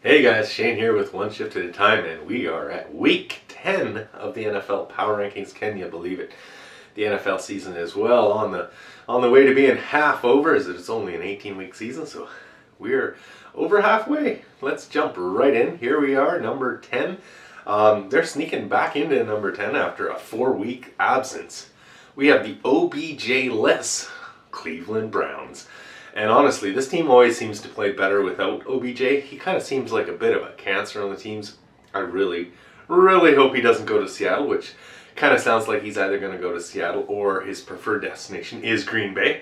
Hey guys, Shane here with One Shift at a Time, and we are at week 10 of the NFL Power Rankings. Can you believe it? The NFL season is well on the way to being half over, as it's only an 18-week season, so we're over halfway. Let's jump right in. Here we are, number 10. They're sneaking back into number 10 after a 4-week absence. We have the OBJ-less Cleveland Browns. And honestly, this team always seems to play better without OBJ. He kind of seems like a bit of a cancer on the teams. I really hope he doesn't go to Seattle, which kind of sounds like he's either going to go to Seattle or his preferred destination is Green Bay.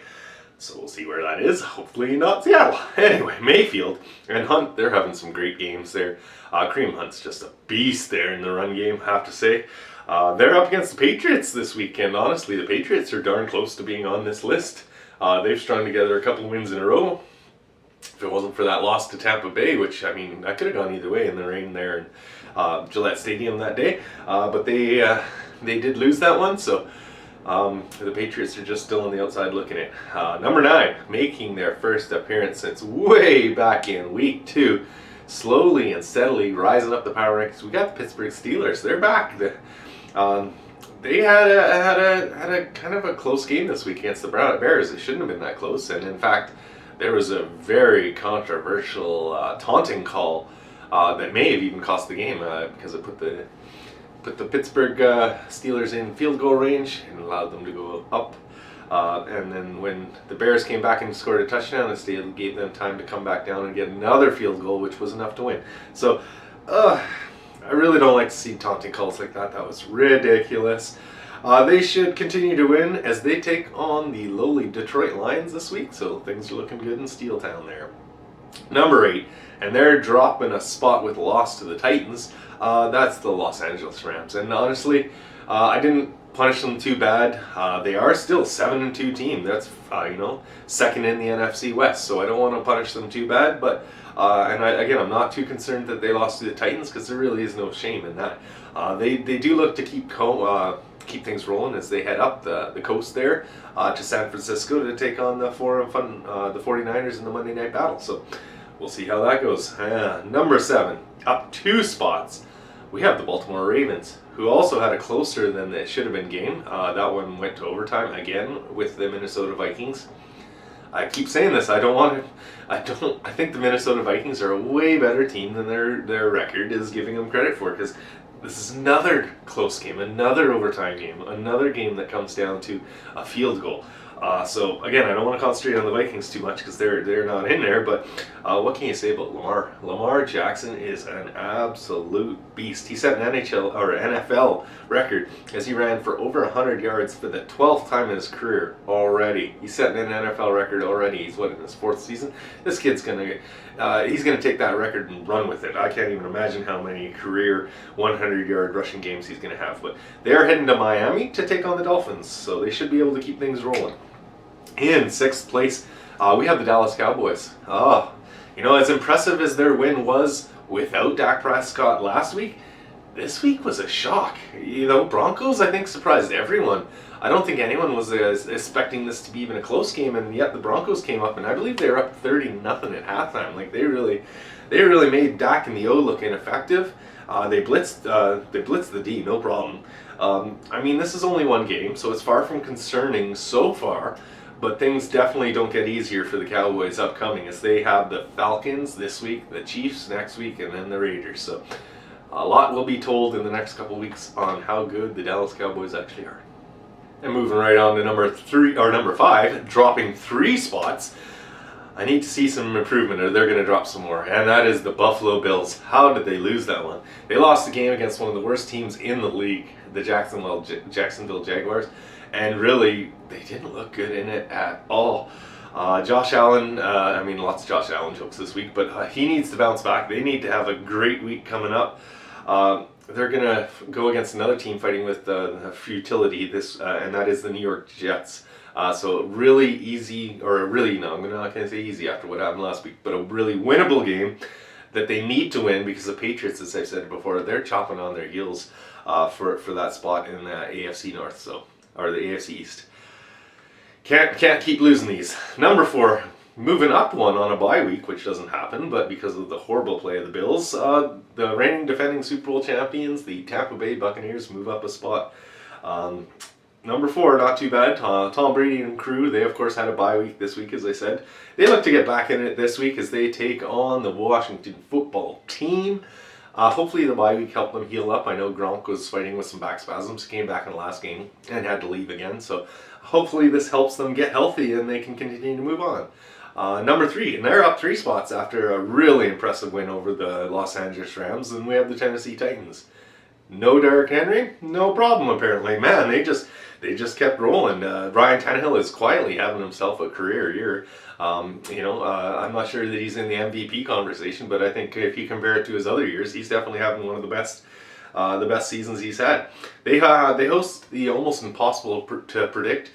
So we'll see where that is. Hopefully not Seattle. Anyway, Mayfield and Hunt, they're having some great games there. Kareem Hunt's just a beast there in the run game, I have to say. They're up against the Patriots this weekend. Honestly, the Patriots are darn close to being on this list. They've strung together a couple of wins in a row. If it wasn't for that loss to Tampa Bay, which, I mean, that could have gone either way in the rain there in Gillette Stadium that day. But they did lose that one, so the Patriots are just still on the outside looking at. Number 9, making their first appearance since way back in week 2. Slowly and steadily rising up the power rankings. We got the Pittsburgh Steelers. They're back. They had a kind of a close game this week against the Bears. It shouldn't have been that close, and in fact, there was a very controversial taunting call that may have even cost the game because it put the Pittsburgh Steelers in field goal range and allowed them to go up. And then when the Bears came back and scored a touchdown, it still gave them time to come back down and get another field goal, which was enough to win. So, I really don't like to see taunting calls like that. That was ridiculous. They should continue to win as they take on the lowly Detroit Lions this week, so things are looking good in Steel Town there. Number 8, and they're dropping a spot with a loss to the Titans. That's the Los Angeles Rams, and honestly, I didn't punish them too bad. They are still 7-2 team. That's second in the NFC West, so I don't want to punish them too bad, but I'm not too concerned that they lost to the Titans because there really is no shame in that. They do look to keep things rolling as they head up the coast there to San Francisco to take on the 49ers in the Monday Night Battle. So we'll see how that goes. Number 7, up 2 spots, we have the Baltimore Ravens, who also had a closer than it should have been game. That one went to overtime again with the Minnesota Vikings. I keep saying this. I think the Minnesota Vikings are a way better team than their record is giving them credit for, because this is another close game, another overtime game, another game that comes down to a field goal. So again, I don't want to concentrate on the Vikings too much because they're not in there. But what can you say about Lamar? Lamar Jackson is an absolute beast. He set an NFL record as he ran for over 100 yards for the 12th time in his career already. He's setting an NFL record already. He's in his 4th season. This kid's he's gonna take that record and run with it. I can't even imagine how many career 100-yard rushing games he's gonna have. But they're heading to Miami to take on the Dolphins, so they should be able to keep things rolling. In 6th place, we have the Dallas Cowboys. As impressive as their win was without Dak Prescott last week, this week was a shock. Broncos, I think, surprised everyone. I don't think anyone was expecting this to be even a close game, and yet the Broncos came up, and I believe they were up 30-0 at halftime. Like they really made Dak and the O look ineffective. They blitzed the D, no problem. This is only one game, so it's far from concerning so far. But things definitely don't get easier for the Cowboys upcoming, as they have the Falcons this week, the Chiefs next week, and then the Raiders. So a lot will be told in the next couple weeks on how good the Dallas Cowboys actually are. And moving right on to number 5, dropping 3 spots. I need to see some improvement, or they're going to drop some more, and that is the Buffalo Bills. How did they lose that one? They lost the game against one of the worst teams in the league, the Jacksonville Jaguars, and really, they didn't look good in it at all. Josh Allen, lots of Josh Allen jokes this week, but he needs to bounce back. They need to have a great week coming up. They're going to go against another team fighting with futility, and that is the New York Jets. So really easy, I'm not going to say easy after what happened last week, but a really winnable game that they need to win, because the Patriots, as I've said before, they're chopping on their heels for that spot in the AFC North, or the AFC East. Can't keep losing these. Number 4, moving up one on a bye week, which doesn't happen, but because of the horrible play of the Bills, the reigning defending Super Bowl champions, the Tampa Bay Buccaneers, move up a spot. Number 4, not too bad. Tom Brady and crew, they of course had a bye week this week, as I said. They look to get back in it this week as they take on the Washington football team. Hopefully the bye week helped them heal up. I know Gronk was fighting with some back spasms, came back in the last game and had to leave again. So hopefully this helps them get healthy and they can continue to move on. Number 3, and they're up 3 spots after a really impressive win over the Los Angeles Rams, and we have the Tennessee Titans. No Derrick Henry, no problem apparently. Man, they just kept rolling. Ryan Tannehill is quietly having himself a career year. I'm not sure that he's in the MVP conversation, but I think if you compare it to his other years, he's definitely having one of the best seasons he's had. They host the almost impossible to predict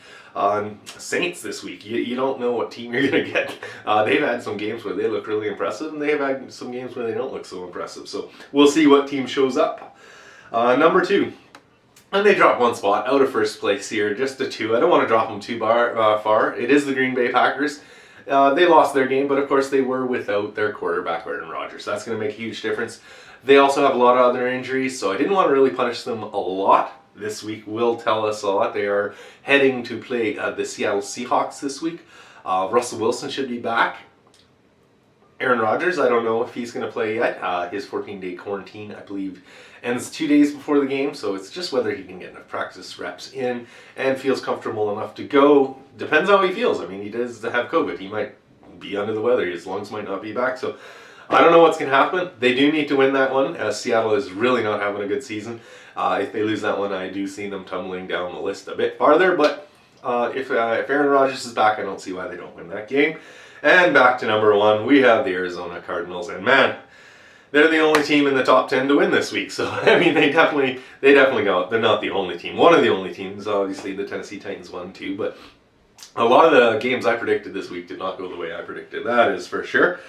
Saints this week. You don't know what team you're going to get. They've had some games where they look really impressive, and they've had some games where they don't look so impressive. So we'll see what team shows up. Number 2. And they dropped 1 spot out of first place here, just to 2. I don't want to drop them too far. It is the Green Bay Packers. They lost their game, but of course they were without their quarterback, Aaron Rodgers. So that's going to make a huge difference. They also have a lot of other injuries, so I didn't want to really punish them a lot. This week will tell us a lot. They are heading to play the Seattle Seahawks this week. Russell Wilson should be back. Aaron Rodgers, I don't know if he's going to play yet. His 14-day quarantine, I believe, ends 2 days before the game, so it's just whether he can get enough practice reps in and feels comfortable enough to go. Depends how he feels. I mean, he does have COVID. He might be under the weather. His lungs might not be back, so I don't know what's going to happen. They do need to win that one, as Seattle is really not having a good season. If they lose that one, I do see them tumbling down the list a bit farther, but if Aaron Rodgers is back, I don't see why they don't win that game. And back to number 1, we have the Arizona Cardinals, and man, they're the only team in the top 10 to win this week. So I mean, they definitely go. They're not the only team. One of the only teams, obviously, the Tennessee Titans won too. But a lot of the games I predicted this week did not go the way I predicted. That is for sure.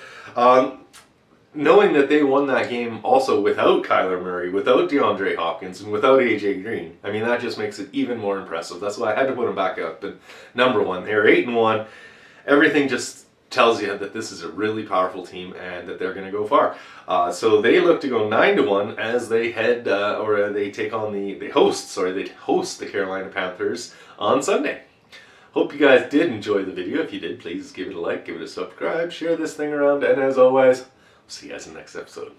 Knowing that they won that game also without Kyler Murray, without DeAndre Hopkins, and without AJ Green, I mean, that just makes it even more impressive. That's why I had to put them back up. But number 1, they're 8-1. Everything just tells you that this is a really powerful team and that they're going to go far. So they look to go 9-1 as they host the Carolina Panthers on Sunday. Hope you guys did enjoy the video. If you did, please give it a like, give it a subscribe, share this thing around, and as always, see you guys in the next episode.